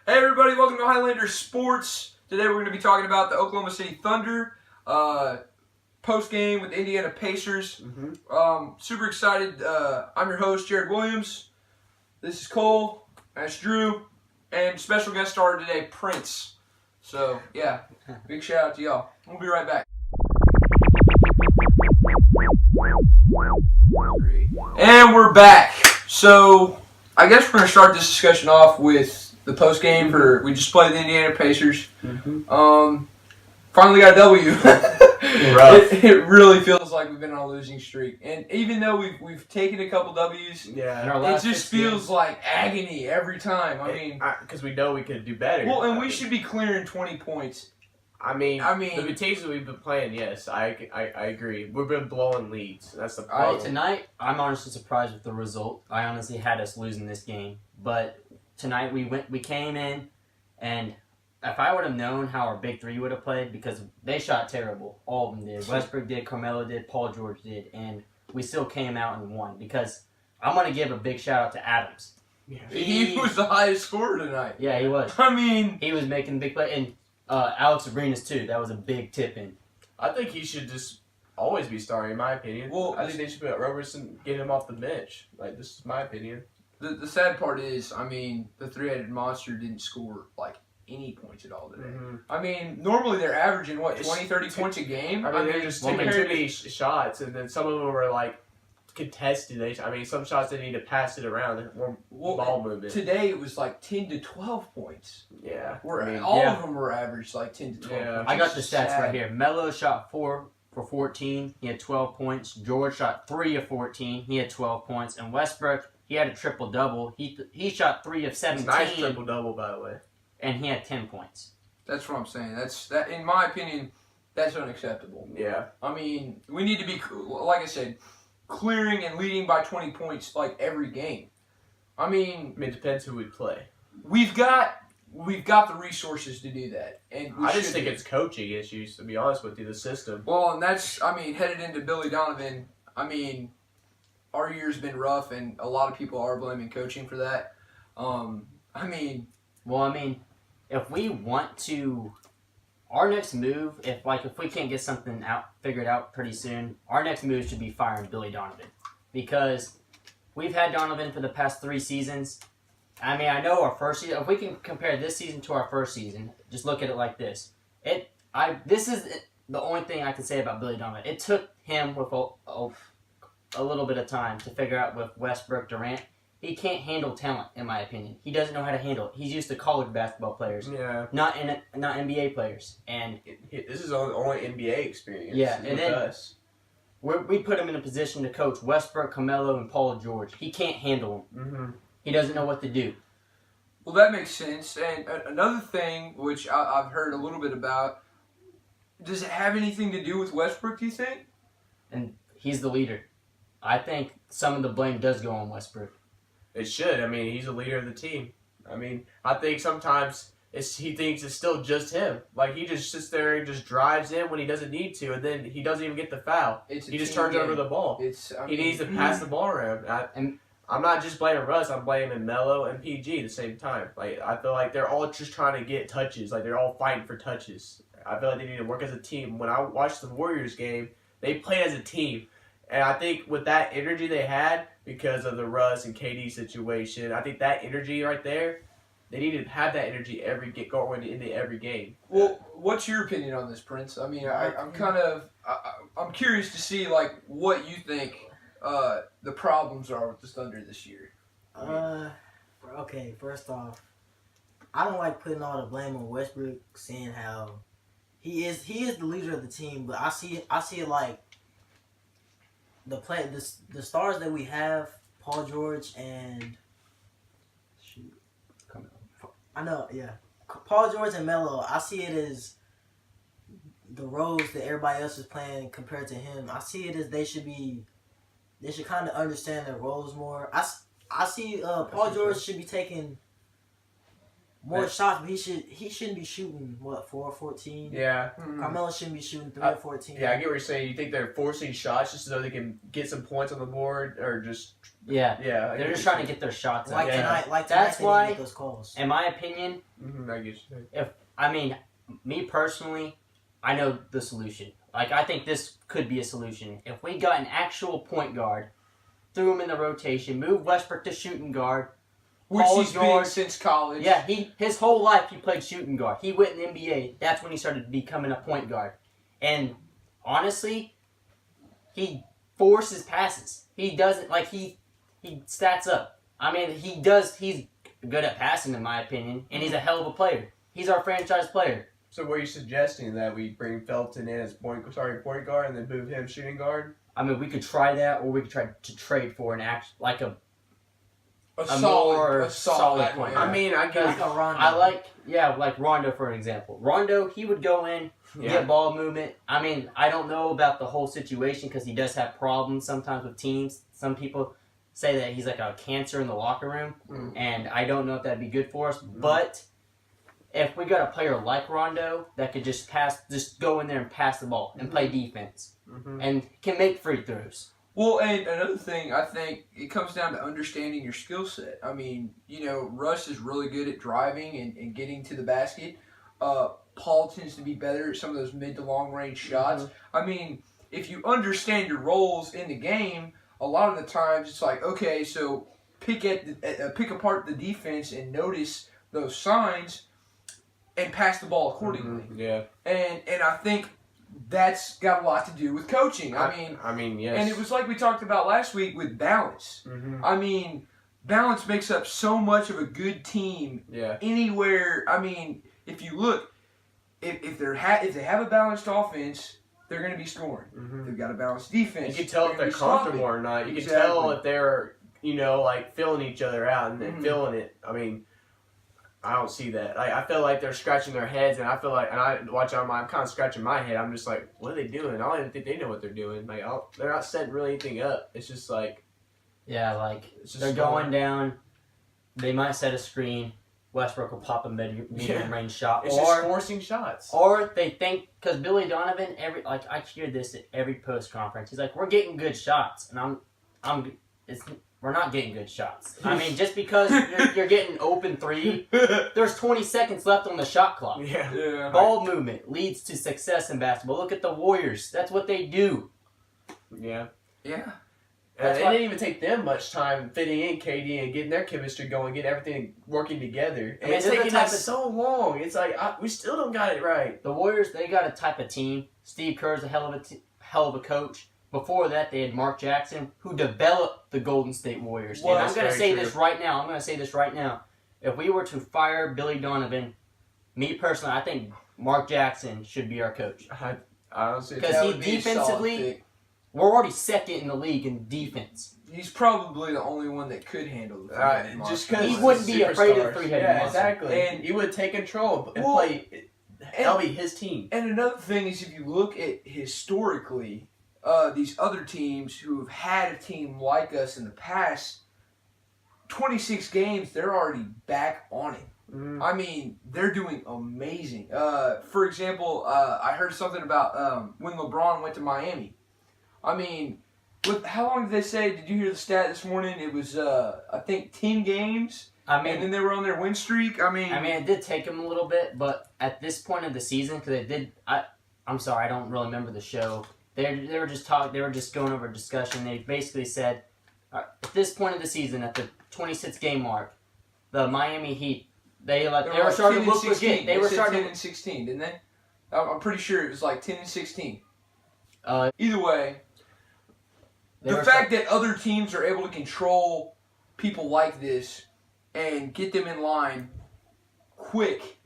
Hey everybody, welcome to Highlander Sports. Today we're going to be talking about the Oklahoma City Thunder post game with the Indiana Pacers. Super excited. I'm your host, Jared Williams. This is Cole. That's Drew. And special guest star today, Prince. So, yeah, big shout out to y'all. We'll be right back. And we're back. So, I guess we're going to start this discussion off with the post game we just played the Indiana Pacers. Finally got a W. It really feels like we've been on a losing streak, and even though we've taken a couple W's, it just feels like agony every time. I mean, because we know we could do better. Well, and we should be clearing 20 points. I mean, the teams that we've been playing, yes, I agree. We've been blowing leads. That's the problem. Tonight, I'm honestly surprised with the result. I honestly had us losing this game, but tonight we came in, and if I would have known how our big three would have played, because they shot terrible, all of them did. Westbrook did, Carmelo did, Paul George did, and we still came out and won. Because I'm going to give a big shout out to Adams. Yeah. He was the highest scorer tonight. Yeah, he was. I mean, he was making big plays, and Alex Arenas too. That was a big tip in. I think he should just always be starting, in my opinion. Well, I think they should put Robertson, get him off the bench. Like, this is my opinion. The sad part is, I mean, the three-headed monster didn't score, like, any points at all today. I mean, normally they're averaging, 20, 30 points a game? I mean, they're just taking too many shots, and then some of them were, like, contested. I mean, some shots they need to pass it around. More ball movement. Today it was, like, 10 to 12 points. Yeah. All of them were averaged, like, 10 to 12 points. I got the stats right here. Melo shot 4 for 14. He had 12 points. George shot 3 of 14. He had 12 points. And Westbrook, he had a triple-double. He shot 3 of 17. Nice triple-double, by the way. And he had 10 points. That's what I'm saying. That in my opinion, that's unacceptable. Yeah. I mean, we need to be, like I said, clearing and leading by 20 points like every game. I mean, it depends who we play. We've got the resources to do that, and I just think it's coaching issues, to be honest with you, the system. Well, and that's, I mean, headed into Billy Donovan. I mean, our year's been rough, and a lot of people are blaming coaching for that. If we want to, our next move, if we can't get something figured out pretty soon, our next move should be firing Billy Donovan, because we've had Donovan for the past 3 seasons. I mean, I know our first season. If we can compare this season to our first season, just look at it like this. This is the only thing I can say about Billy Donovan. It took him with a little bit of time to figure out with Westbrook, Durant. He can't handle talent, in my opinion. He doesn't know how to handle it. He's used to college basketball players, not NBA players. And this is only NBA experience. Yeah, and then we put him in a position to coach Westbrook, Carmelo, and Paul George. He can't handle them. He doesn't know what to do. Well, that makes sense. And another thing, which I've heard a little bit about, does it have anything to do with Westbrook, do you think? And he's the leader. I think some of the blame does go on Westbrook. It should. I mean, he's the leader of the team. I mean, I think sometimes he thinks it's still just him. Like, he just sits there and just drives in when he doesn't need to, and then he doesn't even get the foul. He just turns over the ball. He needs to pass the ball around. And I'm not just blaming Russ. I'm blaming Melo and PG at the same time. Like, I feel like they're all just trying to get touches. Like, they're all fighting for touches. I feel like they need to work as a team. When I watched the Warriors game, they played as a team. And I think with that energy they had, because of the Russ and KD situation, I think that energy right there, they need to have that energy going into every game. Well, what's your opinion on this, Prince? I mean, I'm curious to see, like, what you think the problems are with the Thunder this year. Okay, first off, I don't like putting all the blame on Westbrook, saying how he is the leader of the team, but I see it like the stars that we have, Paul George and Paul George and Melo. I see it as the roles that everybody else is playing compared to him. I see it as they should kind of understand their roles more. I see Paul George should be taking more shots, but he shouldn't be shooting 4 or 14. Yeah. Carmelo shouldn't be shooting 3 or 14. Yeah, I get what you're saying. You think they're forcing shots just so they can get some points on the board, or just yeah, they're just trying to get their shots like up. tonight, That's why, they didn't get those calls. in my opinion, I get you. Me personally, I know the solution. Like, I think this could be a solution. If we got an actual point guard, threw him in the rotation, moved Westbrook to shooting guard, Which Paul's he's been guard. since college. Yeah, his whole life he played shooting guard. He went in the NBA. That's when he started becoming a point guard. And honestly, he forces passes. He doesn't he stats up. I mean, he does. He's good at passing, in my opinion, and he's a hell of a player. He's our franchise player. So, were you suggesting that we bring Felton in as point guard and then move him shooting guard? I mean, we could try that, or we could try to trade for an a more solid point. Yeah. I mean, I guess Like a Rondo. like Rondo, for an example. Rondo, he would go in, get ball movement. I mean, I don't know about the whole situation because he does have problems sometimes with teams. Some people say that he's like a cancer in the locker room, and I don't know if that'd be good for us. But if we got a player like Rondo that could just go in there and pass the ball and play defense and can make free throws. Well, and another thing, I think it comes down to understanding your skill set. I mean, Russ is really good at driving and getting to the basket. Paul tends to be better at some of those mid to long range shots. I mean, if you understand your roles in the game, a lot of the times it's like, okay, so pick apart the defense and notice those signs and pass the ball accordingly. Yeah. And I think that's got a lot to do with coaching. I mean, yes. And it was like we talked about last week with balance. I mean, balance makes up so much of a good team. Yeah. Anywhere. I mean, if you look, if they have a balanced offense, they're going to be scoring. They've got a balanced defense. You can tell if they're comfortable or not. You can tell if they're, filling each other out and feeling it. I mean, I don't see that. I feel like they're scratching their heads, and I feel like, and I watch them, I'm kind of scratching my head. I'm just like, what are they doing? I don't even think they know what they're doing. Like, they're not setting really anything up. It's just like, yeah, it's just they're going down. They might set a screen. Westbrook will pop a medium range shot, it's just forcing shots. Or they think, because Billy Donovan, I hear this at every post conference. He's like, we're getting good shots, and we're not getting good shots. I mean, just because you're getting open three, there's 20 seconds left on the shot clock. Yeah. Ball movement leads to success in basketball. Look at the Warriors. That's what they do. Yeah. Yeah. And it didn't even take them much time fitting in KD and getting their chemistry going, getting everything working together. And it's taking us so long. It's like, we still don't got it right. The Warriors, they got a type of team. Steve Kerr's a hell of a coach. Before that, they had Mark Jackson, who developed the Golden State Warriors. Well, and I'm going to say true. this right now. If we were to fire Billy Donovan, me personally, I think Mark Jackson should be our coach. I don't see Because he defensively, we're already second in the league in defense. He's probably the only one that could handle the just because he wouldn't be afraid of the three-headed monster. Exactly. And he would take control and play. That'll be his team. And another thing is, if you look at historically, these other teams who have had a team like us in the past, 26 games, they're already back on it. I mean, they're doing amazing. For example, I heard something about when LeBron went to Miami. I mean, how long did they say? Did you hear the stat this morning? It was, I think, 10 games. And then they were on their win streak. I mean, it did take them a little bit, but at this point of the season, because it did, I'm sorry, I don't really remember the show. They were just talking. They were just going over a discussion. They basically said, at this point of the season, at the 26th game mark, the Miami Heat, they were starting to look legit. They were starting 10 and 16, didn't they? I'm pretty sure it was like 10 and 16. Either way, the fact that other teams are able to control people like this and get them in line quick,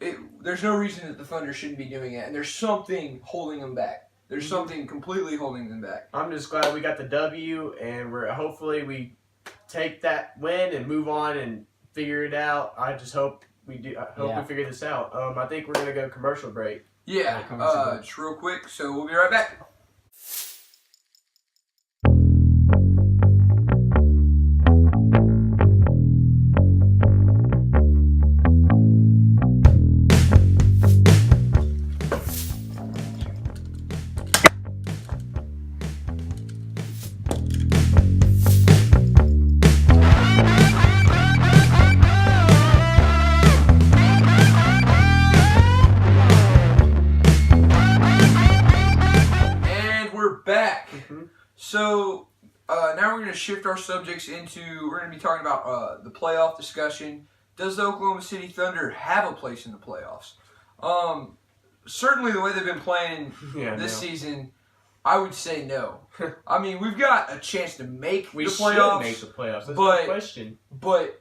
there's no reason that the Thunder shouldn't be doing it. And there's something holding them back. There's something completely holding them back. I'm just glad we got the W, and hopefully we take that win and move on and figure it out. I just hope we do. I hope we figure this out. I think we're gonna go commercial break. Yeah, just real quick. So we'll be right back. So now we're going to shift our subjects into, we're going to be talking about the playoff discussion. Does the Oklahoma City Thunder have a place in the playoffs? Certainly the way they've been playing this season, I would say no. I mean, we've got a chance to make the playoffs. We should make the playoffs. That's but, the question. But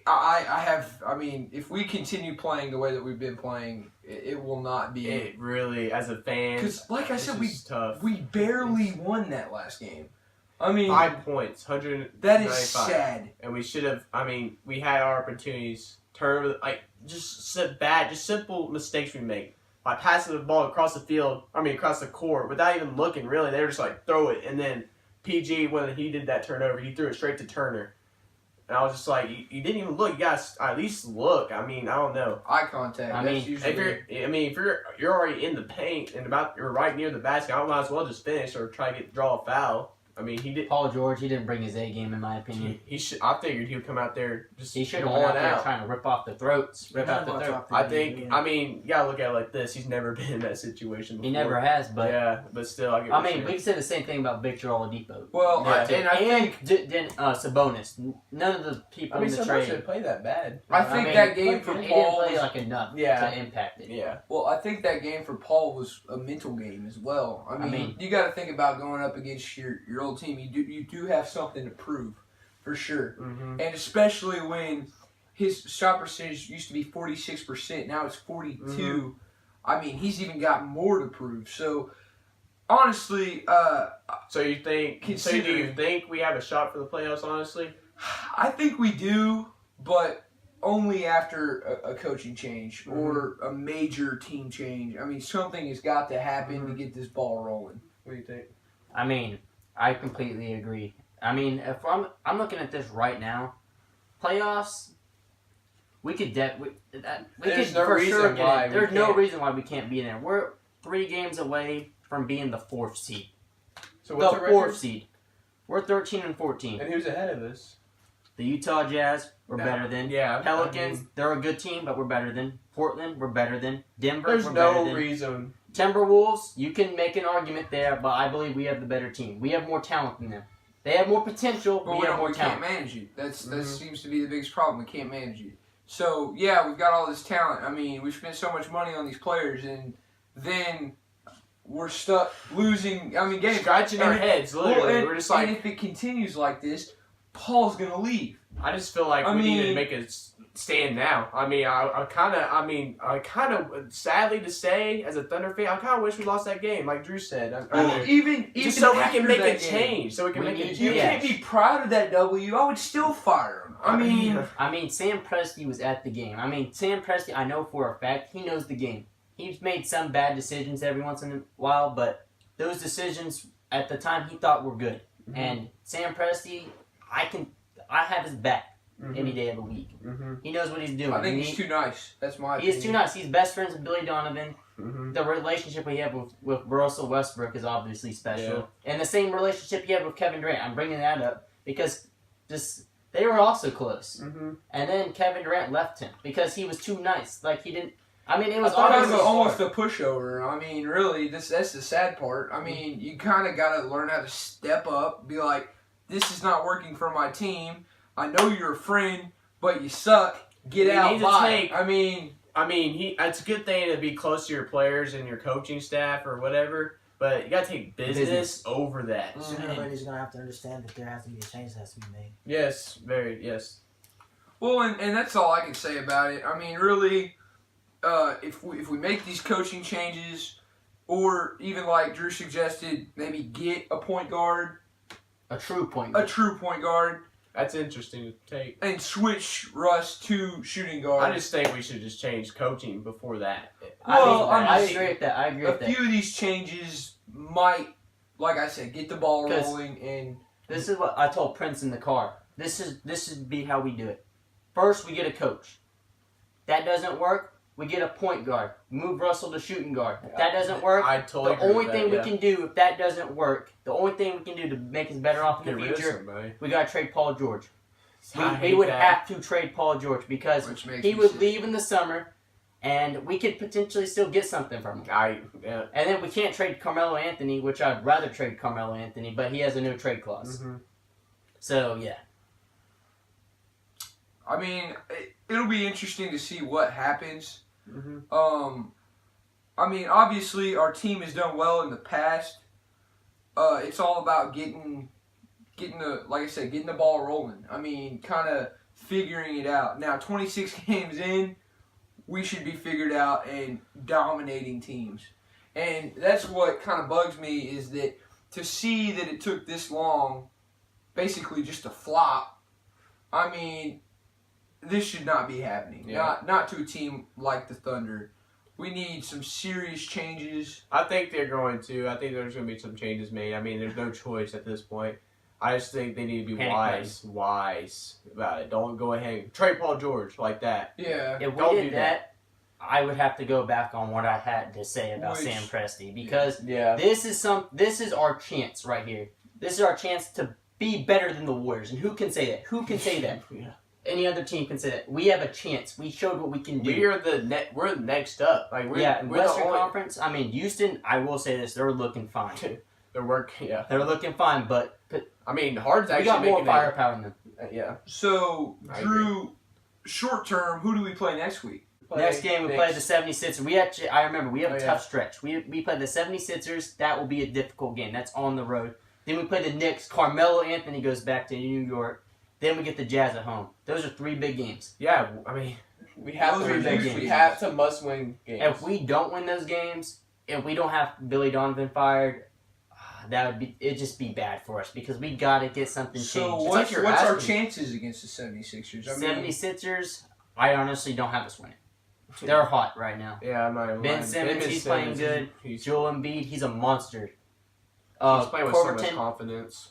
I mean, if we continue playing the way that we've been playing, it will not be. It really, as a fan, because like I said, tough. we barely won that last game. I mean, 5 points, 195. That is sad. And we should have. I mean, we had our opportunities. Just simple mistakes we make by passing the ball across the field. I mean, across the court without even looking. Really, they were just like throw it, and then PG, when he did that turnover, he threw it straight to Turner. And I was just like, you didn't even look. You guys at least look. I mean, I don't know. Eye contact. If you're already in the paint and you're right near the basket, I might as well just finish or try to draw a foul. I mean, he did. Paul George, he didn't bring his A game in my opinion. He should. I figured he would come out there just. He should have went out there trying to rip off the throats. I think. I mean, you gotta look at it like this. He's never been in that situation before. He never has, but yeah, but still, I mean, we can say the same thing about Victor Oladipo. Well, yeah, I think Sabonis. None of the people in the trade didn't play that bad. I think that game for Paul he didn't play like enough to impact it. Yeah. Well, I think that game for Paul was a mental game as well. I mean you got to think about going up against your old team. You do have something to prove, for sure. Mm-hmm. And especially when his shot percentage used to be 46%, now it's 42%. Mm-hmm. I mean, he's even got more to prove. So, honestly, So you think? So do you think we have a shot for the playoffs? Honestly, I think we do, but only after a coaching change or a major team change. I mean, something has got to happen to get this ball rolling. what do you think? I mean, I completely agree. I mean, if I'm looking at this right now, playoffs, we could There's no for reason sure why get in. There's no reason why we can't be in there. We're 3 games away from being the 4th seed. So what's the the record? 4th seed. We're 13-14. And who's ahead of us? The Utah Jazz, we're better than. Yeah. Pelicans, they're a good team, but we're better than. Portland, we're better than. Denver, There's we're better no than. reason. Timberwolves, you can make an argument there, but I believe we have the better team. We have more talent than them. They have more potential, But we have more can't talent. manage it. That seems to be the biggest problem. We can't manage it. So, yeah, we've got all this talent. I mean, we've spent so much money on these players, and then we're stuck losing, games. Scratching our heads, literally. We're just like... And if it continues like this, Paul's going to leave. I just feel like we need to make a stand now. I mean, I kind of, sadly to say, as a Thunder fan, I kind of wish we lost that game, like Drew said. Even just so we can make a game, change. So we can make a change. You can't be proud of that W. I would still fire him. I mean, Sam Presti was at the game. I mean, Sam Presti, I know for a fact, he knows the game. He's made some bad decisions every once in a while, but those decisions at the time he thought were good. Mm-hmm. And Sam Presti, I have his back any day of the week. Mm-hmm. He knows what he's doing. I think he's too nice. That's my opinion. He is too nice. He's best friends with Billy Donovan. Mm-hmm. The relationship we have with Russell Westbrook is obviously special. Yeah. And the same relationship he had with Kevin Durant. I'm bringing that up because they were also close. Mm-hmm. And then Kevin Durant left him because he was too nice. Like, he didn't... I mean, it was almost a pushover. I mean, really, that's the sad part. I mean, you kind of got to learn how to step up, be like, this is not working for my team. I know you're a friend, but you suck. Get out. It's a good thing to be close to your players and your coaching staff or whatever, but you got to take business over that. Everybody's going to have to understand that there has to be a change that has to be made. Yes, yes. Well, and that's all I can say about it. I mean, really, if we make these coaching changes, or even like Drew suggested, maybe get a point guard. A true point guard. That's interesting to take. And switch Russ to shooting guard. I just think we should just change coaching before that. I agree with that. A few of these changes might, like I said, get the ball rolling. And this is what I told Prince in the car. This should be how we do it. First, we get a coach. That doesn't work. We get a point guard. Move Russell to shooting guard. If that doesn't work, the only thing we can do if that doesn't work, the only thing we can do to make us better off in the future, we got to trade Paul George. We would have to trade Paul George because he would leave in the summer. and we could potentially still get something from him. Yeah. And then we can't trade Carmelo Anthony, which I'd rather trade Carmelo Anthony, but he has a no trade clause. Mm-hmm. So, yeah. I mean, it'll be interesting to see what happens. Mm-hmm. I mean, obviously, our team has done well in the past. It's all about getting the ball rolling. I mean, kind of figuring it out. Now, 26 games in, we should be figured out and dominating teams. And that's what kind of bugs me is that to see that it took this long, basically just to flop. I mean, this should not be happening. Yeah. Not to a team like the Thunder. We need some serious changes. I think they're going to. I think there's going to be some changes made. I mean, there's no choice at this point. I just think they need to be wise about it. Don't go ahead and trade Paul George like that. Yeah. If we Don't did do that, I would have to go back on what I had to say about Sam Presti because this is our chance right here. This is our chance to be better than the Warriors. And who can say that? Who can say that? Yeah. Any other team can say that. We have a chance. We showed what we can do. We're next up. Like we're Western the only, Conference. I mean, Houston. I will say this: they're looking fine. They're working. Yeah. They're looking fine, but I mean, Harden's we actually got more making firepower than them. Yeah. So, I Drew, short term, who do we play next week? Next game we play the 76ers. I remember we have a tough stretch. We play the 76ers. That will be a difficult game. That's on the road. Then we play the Knicks. Carmelo Anthony goes back to New York. Then we get the Jazz at home. Those are 3 big games. Yeah, I mean, we have Those to are win big games. games. We have to must-win games. If we don't win those games, if we don't have Billy Donovan fired, it'd just be bad for us because we got to get something So changed. what's you're our asking. chances against the 76ers? I mean, 76ers, I honestly don't have us winning. They're hot right now. Yeah, I'm not even Ben lying. Simmons, he's playing good. He's Joel Embiid, he's a monster. playing with so much Corverton, confidence.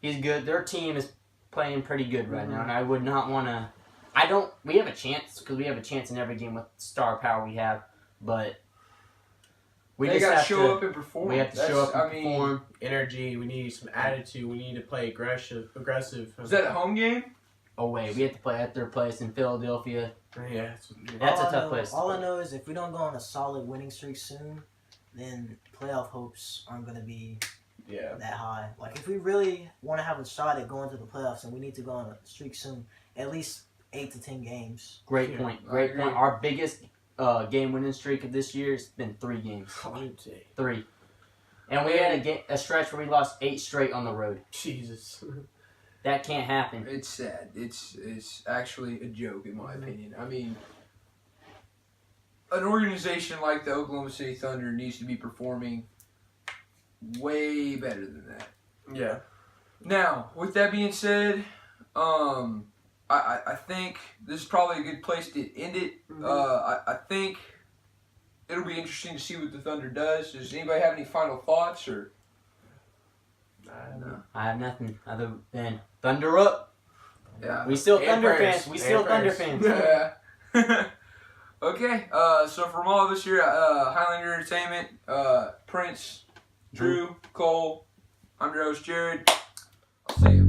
he's good. Their team is playing pretty good right Mm-hmm. now, and I would not want to. We have a chance because we have a chance in every game with star power we have, but we they just got to have show up and perform. We have to show up and perform. Energy. We need some attitude. We need to play aggressive. Is that a home game? Away, we have to play at their place in Philadelphia. Yeah. That's All a I tough know- place. All I know is if we don't go on a solid winning streak soon, then playoff hopes aren't going to be Yeah. that high. Like, if we really want to have a shot at going to the playoffs, then we need to go on a streak soon. At least 8 to 10 games. Great Yeah, point. I Great agree. point. Our biggest game winning streak of this year has been 3 games. 3. And we had a stretch where we lost 8 straight on the road. Jesus. That can't happen. It's sad. It's actually a joke in my opinion. I mean, an organization like the Oklahoma City Thunder needs to be performing way better than that. Yeah. Now, with that being said, I think this is probably a good place to end it. I think it'll be interesting to see what the Thunder does. Does anybody have any final thoughts or? No. I have nothing other than Thunder up. Yeah. We still And Thunder prayers. fans. We And still Thunder prayers. fans. Yeah. Okay. So from all of us here at Highlander Entertainment, Prince, Drew, Cole, I'm your host Jared. I'll see you.